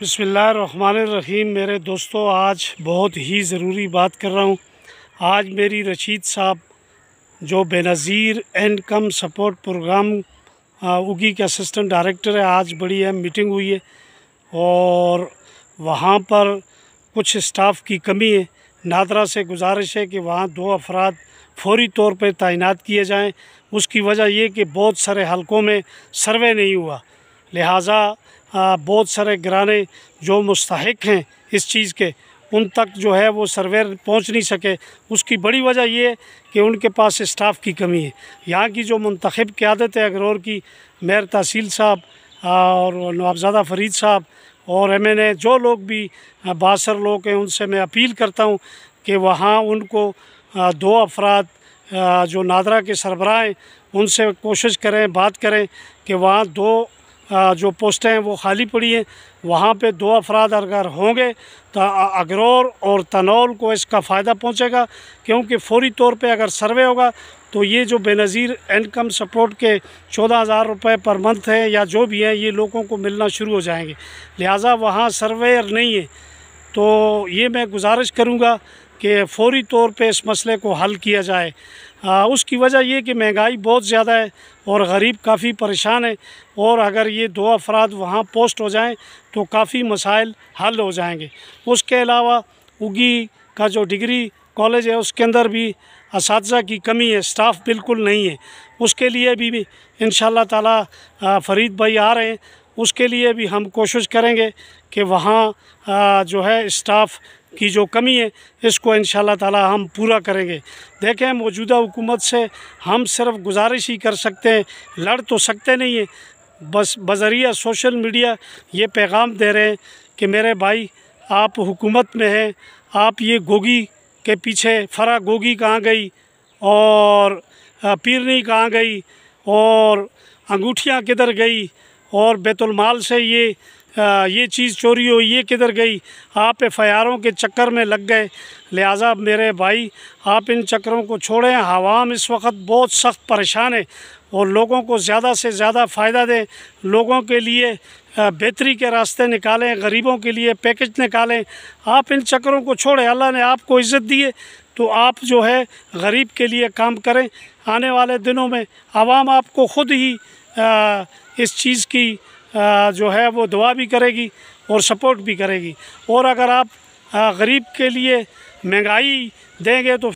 बिस्मिल्लाहिर्रहमानिर्रहीम। मेरे दोस्तों, आज बहुत ही ज़रूरी बात कर रहा हूँ। आज मेरी रशीद साहब जो बेनज़ीर इनकम सपोर्ट प्रोग्राम उगी के असिस्टेंट डायरेक्टर है, आज बड़ी अहम मीटिंग हुई है और वहाँ पर कुछ स्टाफ की कमी है। नादरा से गुजारिश है कि वहाँ 2 अफराद फौरी तौर पर तैनात किए जाएँ। उसकी वजह ये कि बहुत सारे हलकों में सर्वे नहीं हुआ, लिहाजा बहुत सारे घराने जो मुस्तहिक हैं इस चीज़ के, उन तक जो है वो सर्वेयर पहुंच नहीं सके। उसकी बड़ी वजह ये है कि उनके पास स्टाफ की कमी है। यहाँ की जो मुंतखब क़यादत है अगरौर की, मेयर तहसील साहब और नवाबज़ादा फरीद साहब और MNA जो लोग भी बासर लोग हैं, उनसे मैं अपील करता हूँ कि वहाँ उनको 2 अफराद जो नादरा के सरबराह हैं उनसे कोशिश करें, बात करें कि वहाँ 2 जो पोस्टें हैं वो खाली पड़ी हैं, वहाँ पे 2 अफराद अगर होंगे तो अगरौर और तनौल को इसका फ़ायदा पहुँचेगा। क्योंकि फ़ौरी तौर पे अगर सर्वे होगा तो ये जो बेनज़ीर इनकम सपोर्ट के 14,000 रुपये पर मंथ हैं या जो भी हैं, ये लोगों को मिलना शुरू हो जाएंगे। लिहाजा वहाँ सर्वेयर नहीं है, तो ये मैं गुजारिश करूँगा कि फ़ौरी तौर पे इस मसले को हल किया जाए। उसकी वजह ये कि महंगाई बहुत ज़्यादा है और गरीब काफ़ी परेशान है, और अगर ये 2 अफराद वहाँ पोस्ट हो जाएं तो काफ़ी मसाइल हल हो जाएंगे। उसके अलावा उगी का जो डिग्री कॉलेज है उसके अंदर भी असातिज़ा की कमी है, स्टाफ बिल्कुल नहीं है। उसके लिए भी इंशाअल्लाह ताला फरीद भाई आ रहे हैं, उसके लिए भी हम कोशिश करेंगे कि वहाँ जो है स्टाफ की जो कमी है इसको इंशाअल्लाह ताला हम पूरा करेंगे। देखें, मौजूदा हुकूमत से हम सिर्फ गुजारिश ही कर सकते हैं, लड़ तो सकते नहीं हैं। बस बज़रिया सोशल मीडिया ये पैगाम दे रहे हैं कि मेरे भाई, आप हुकूमत में हैं, आप ये गोगी के पीछे फरा गोगी कहाँ गई और पीरनी कहाँ गई और अंगूठियाँ किधर गई और बैतुल माल से ये चीज़ चोरी हुई, ये किधर गई। आप FIRों के चक्कर में लग गए। लिहाजा मेरे भाई, आप इन चक्करों को छोड़ें। आवाम इस वक्त बहुत सख्त परेशान है और लोगों को ज़्यादा से ज़्यादा फ़ायदा दें, लोगों के लिए बेहतरी के रास्ते निकालें, गरीबों के लिए पैकेज निकालें। आप इन चक्करों को छोड़ें। अल्लाह ने आपको इज़्ज़त दी है तो आप जो है गरीब के लिए काम करें। आने वाले दिनों में आवाम आपको ख़ुद ही इस चीज़ की जो है वो दुआ भी करेगी और सपोर्ट भी करेगी। और अगर आप गरीब के लिए महंगाई देंगे तो